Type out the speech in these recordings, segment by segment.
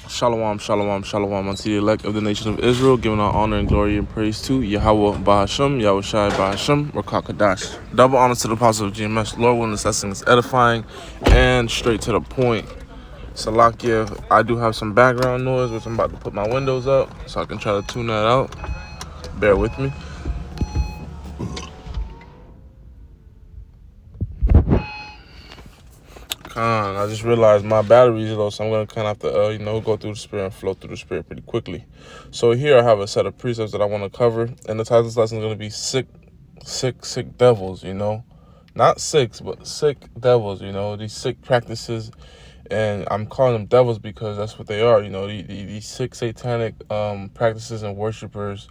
Shalom, shalom, shalom unto the elect of the nation of Israel, giving our honor and glory and praise to Yahweh Bahasham, Yahweh Shai Bahasham, Rakakadash. Double honor to the apostle of GMS, Lord willing, this lesson is edifying and straight to the point. Salakia, I do have some background noise, which I'm about to put my windows up, so I can try to tune that out. Bear with me. I just realized my battery is low, so I'm going to kind of have to, go through the spirit and flow through the spirit pretty quickly. So here I have a set of precepts that I want to cover, and the title of this lesson is going to be sick devils, Not six, but sick devils, these sick practices, and I'm calling them devils because that's what they are, these sick satanic practices and worshipers,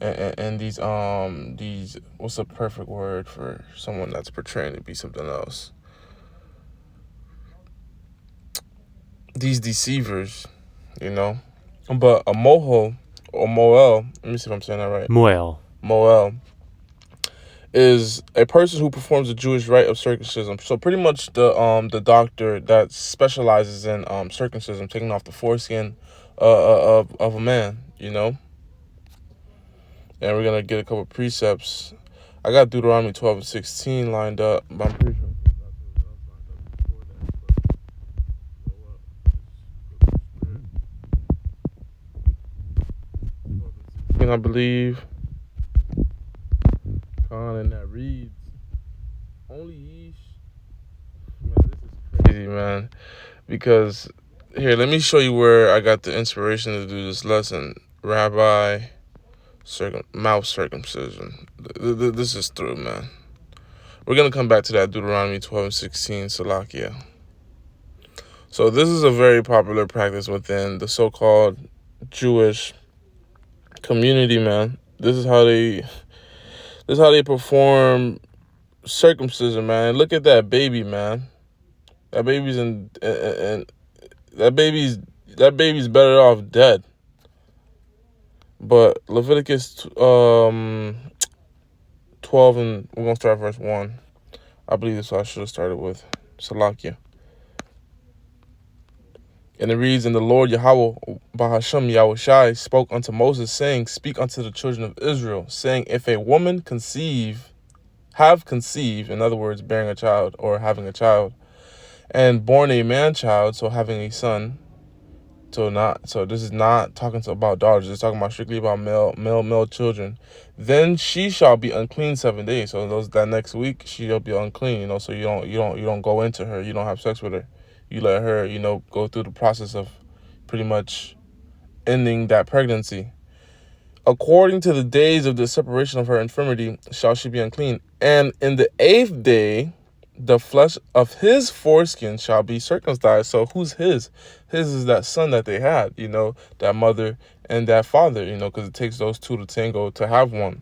and these, what's the perfect word for someone that's portraying to be something else? These deceivers, But a moho, or moel, let me see if I'm saying that right. Moel is a person who performs the Jewish rite of circumcision. So pretty much the doctor that specializes in circumcision, taking off the foreskin of a man, And we're gonna get a couple precepts. I got Deuteronomy 12 and 16 lined up, but I'm pretty sure I believe, and that reads, only yeesh. Man, this is crazy, man. Because, here, let me show you where I got the inspiration to do this lesson. Rabbi mouth circumcision. This is through, man. We're going to come back to that Deuteronomy 12 and 16, Salakia. So this is a very popular practice within the so-called Jewish community, man. This is how they perform circumcision, man. Look at that baby, man. That baby's that baby's better off dead. But Leviticus 12, and we're gonna start verse 1. I believe that's what I should have started with. Salakia. And it reads, and the Lord Yahweh Bahasham Yahweh Shai spoke unto Moses, saying, speak unto the children of Israel, saying, if a woman have conceived, in other words, bearing a child or having a child, and born a man child, so having a son, so this is not talking about daughters, it's talking about strictly about male children, then she shall be unclean 7 days. So that next week she'll be unclean, so you don't go into her, you don't have sex with her. You let her, go through the process of pretty much ending that pregnancy. According to the days of the separation of her infirmity shall she be unclean. And in the 8th day, the flesh of his foreskin shall be circumcised. So who's his? His is that son that they had, that mother and that father, because it takes those two to tango to have one,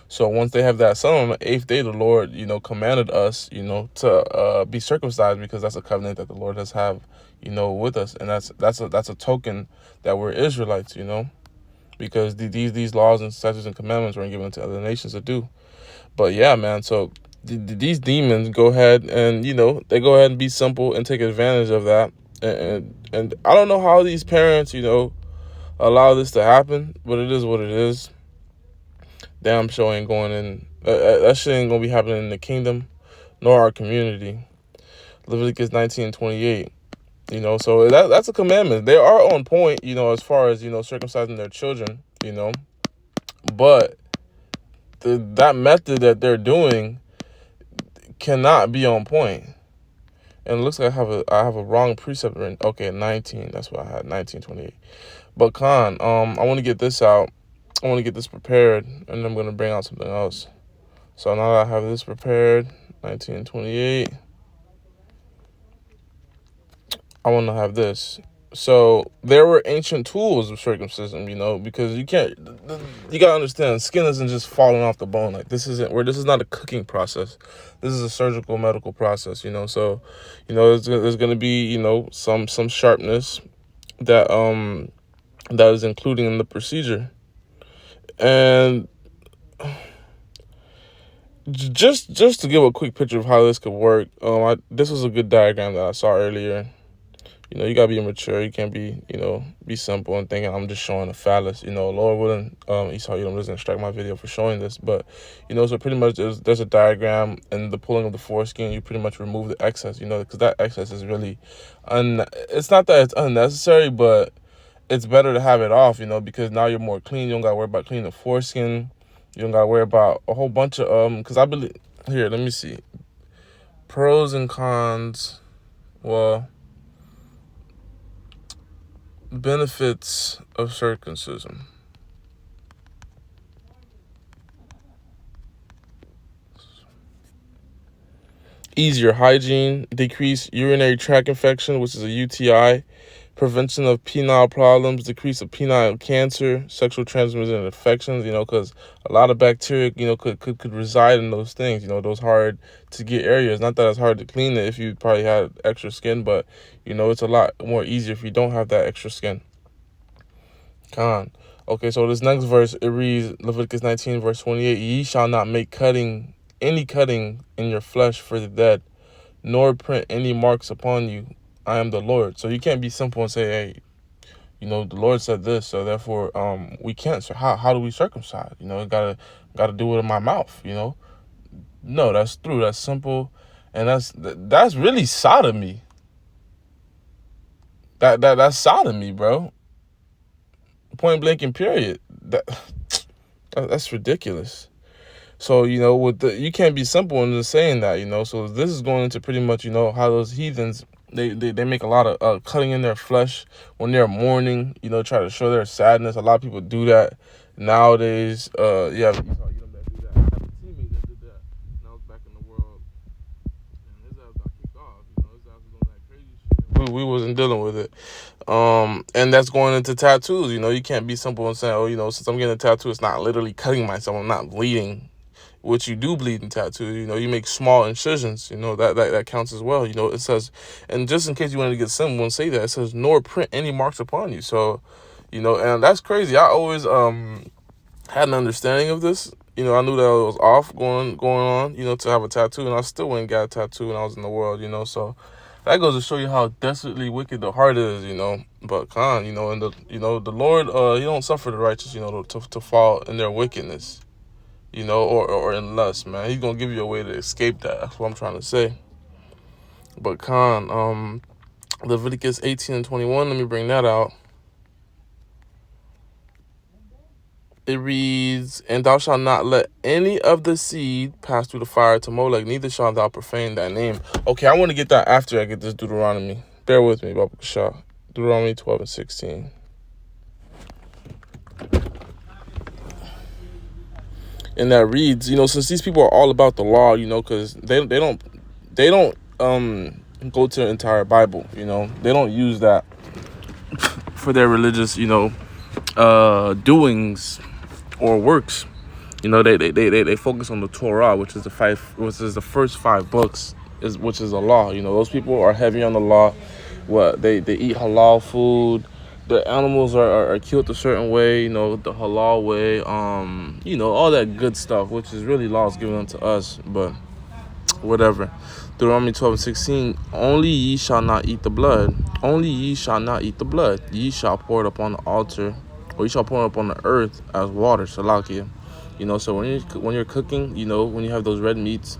So once they have that son on the 8th day, the Lord, commanded us, to be circumcised, because that's a covenant that the Lord has with us. And that's a token that we're Israelites, because these laws and statutes and commandments weren't given to other nations to do. But yeah, man, so these demons go ahead and, they go ahead and be simple and take advantage of that. And I don't know how these parents, allow this to happen, but it is what it is. Damn sure ain't going in. That shit ain't going to be happening in the kingdom, nor our community. Leviticus 19:28. So that's a commandment. They are on point, as far as, circumcising their children, But that method that they're doing cannot be on point. And it looks like I have a wrong precept written. Okay, 19. That's what I had, 19:28. But I want to get this out. I want to get this prepared, and I'm going to bring out something else. So now that I have this prepared, 19:28, I want to have this. So there were ancient tools of circumcision, because you got to understand, skin isn't just falling off the bone. Like this is not a cooking process. This is a surgical medical process, So, there's going to be, some sharpness that is including in the procedure. And just to give a quick picture of how this could work, this was a good diagram that I saw earlier. You gotta be mature. You can't be, be simple and thinking I'm just showing a phallus. Lord willing, Esau, doesn't strike my video for showing this, but, so pretty much there's a diagram and the pulling of the foreskin. You pretty much remove the excess, because that excess is really, it's not that it's unnecessary, but it's better to have it off, because now you're more clean. You don't gotta worry about cleaning the foreskin. You don't gotta worry about a whole bunch of, because I believe, here, let me see. Pros and cons, well, benefits of circumcision. Easier hygiene, decrease urinary tract infection, which is a UTI, prevention of penile problems, decrease of penile cancer, sexual transmitted infections, because a lot of bacteria, could reside in those things, those hard to get areas. Not that it's hard to clean it if you probably had extra skin, but, it's a lot more easier if you don't have that extra skin. Con. Okay, so this next verse, it reads, Leviticus 19, verse 28, ye shall not make any cutting in your flesh for the dead, nor print any marks upon you. I am the Lord. So you can't be simple and say, hey, the Lord said this, so therefore we can't. So how do we circumcise? Gotta do it in my mouth, No, that's true. That's simple. And that's really sodomy. That's sodomy, bro. Point blank and period. That's ridiculous. So, you can't be simple in just saying that, So this is going into pretty much, how those heathens, they make a lot of cutting in their flesh when they're mourning, try to show their sadness. A lot of people do that nowadays. Yeah, that do that. I have a teammate that did that. When I was back in the world, and his ass got kicked off. His ass was doing that crazy shit. We wasn't dealing with it. And that's going into tattoos. You can't be simple and saying, oh, since I'm getting a tattoo, it's not literally cutting myself. I'm not bleeding. Which you do bleed in tattoo, you make small incisions, that counts as well. It says, and just in case you wanted to get simple and say that, it says, nor print any marks upon you. So, and that's crazy. I always had an understanding of this. I knew that it was off going on, to have a tattoo, and I still went and got a tattoo when I was in the world, so that goes to show you how desperately wicked the heart is, But and the Lord, he don't suffer the righteous, to fall in their wickedness. Or in lust, man. He's gonna give you a way to escape that. That's what I'm trying to say. But Leviticus 18 and 21, let me bring that out. It reads, and thou shalt not let any of the seed pass through the fire to Molech, neither shalt thou profane thy name. Okay, I want to get that after I get this Deuteronomy. Bear with me, Baba Shah. Deuteronomy 12 and 16. And that reads, since these people are all about the law, because they don't go to the entire Bible, they don't use that for their religious, doings or works. They focus on the Torah, which is the first 5 books, which is the law. Those people are heavy on the law. They eat halal food. The animals are killed a certain way, the halal way, all that good stuff, which is really laws given unto us, but whatever. Deuteronomy 12 and 16, only ye shall not eat the blood. Only ye shall not eat the blood. Ye shall pour it upon the altar, or ye shall pour it upon the earth as water, salakia. So when you're cooking, when you have those red meats,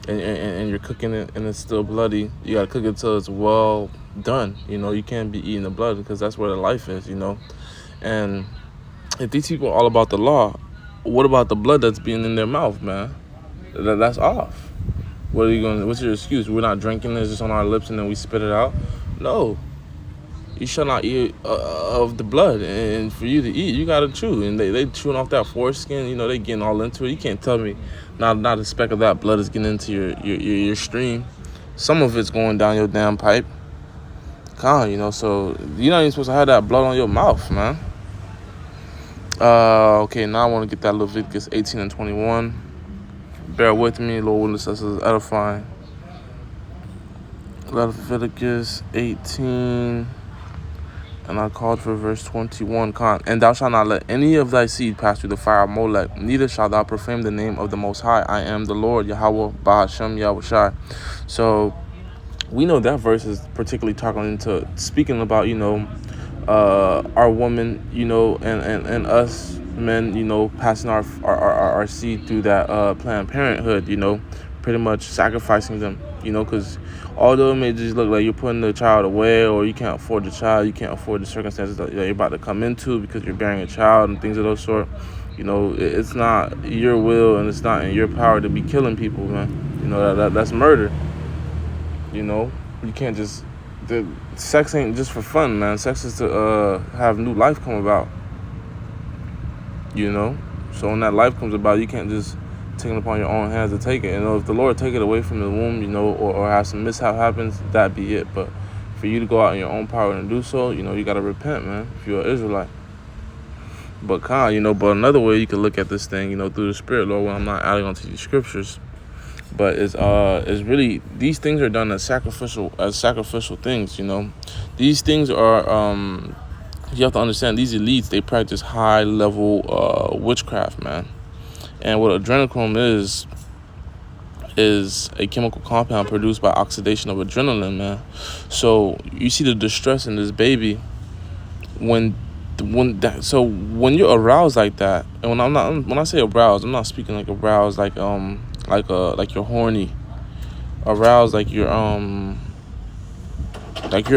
and you're cooking it and it's still bloody, you gotta cook it till it's well done. You can't be eating the blood because that's where the life is. And if these people are all about the law, what about the blood that's being in their mouth, man? That's off. What's your excuse? We're not drinking this, just on our lips and then we spit it out? No. You shall not eat of the blood, and for you to eat, you gotta chew. And they chewing off that foreskin, they getting all into it. You can't tell me not a speck of that blood is getting into your stream. Some of it's going down your damn pipe. So you're not even supposed to have that blood on your mouth, man. Okay, now I want to get that Leviticus 18 and 21. Bear with me, Lord witness, this is edifying. Leviticus 18. And I called for verse 21, and thou shalt not let any of thy seed pass through the fire of Molech, neither shalt thou profane the name of the Most High. I am the Lord, Yahweh, Bahashem, Yahushai. So, we know that verse is particularly speaking about, our woman, and us men, passing our seed through that Planned Parenthood, pretty much sacrificing them, because although it may just look like you're putting the child away, or you can't afford the child, you can't afford the circumstances that you're about to come into because you're bearing a child and things of those sort, it's not your will and it's not in your power to be killing people, man. That's murder. You can't just, the sex ain't just for fun, man. Sex is to have new life come about. So when that life comes about, you can't just take it upon your own hands to take it. If the Lord take it away from the womb, or have some mishap happens, that be it. But for you to go out in your own power and do so, you gotta repent, man, if you're an Israelite. But but another way you can look at this thing, through the Spirit, Lord, when I'm not adding on to these scriptures, but it's really, these things are done as sacrificial things. These things are you have to understand, these elites, they practice high level witchcraft, man. And what adrenochrome is a chemical compound produced by oxidation of adrenaline, man. So you see the distress in this baby when you're aroused like that. And when I say aroused, I'm not speaking like aroused like you're horny. Aroused like you're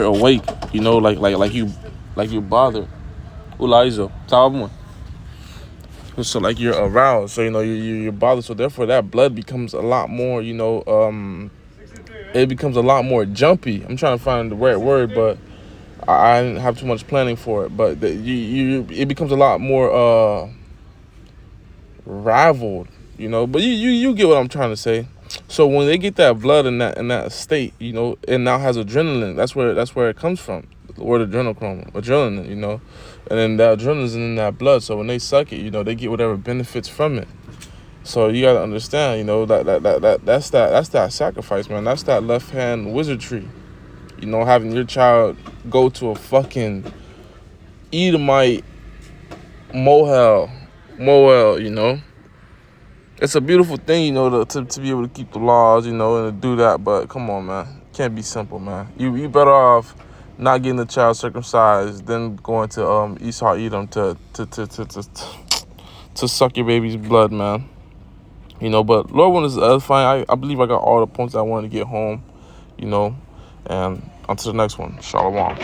awake, like you're bothered. Ulaizo, sabe? So like you're aroused, so you're bothered. So therefore that blood becomes a lot more, it becomes a lot more jumpy. I'm trying to find the right word, but I didn't have too much planning for it. But it becomes a lot more raveled, But you get what I'm trying to say. So when they get that blood in that state, it now has adrenaline. That's where it comes from. The word adrenaline, and then that adrenaline's in that blood. So when they suck it, they get whatever benefits from it. So you gotta understand, that's that sacrifice, man. That's that left hand wizardry. Having your child go to a fucking Edomite Moel, It's a beautiful thing, to be able to keep the laws, and to do that. But come on, man, can't be simple, man. You better off not getting the child circumcised than going to Esau Edom to suck your baby's blood, man. But Lord willing, is edifying. I believe I got all the points I wanted to get home, and on to the next one. Shalom.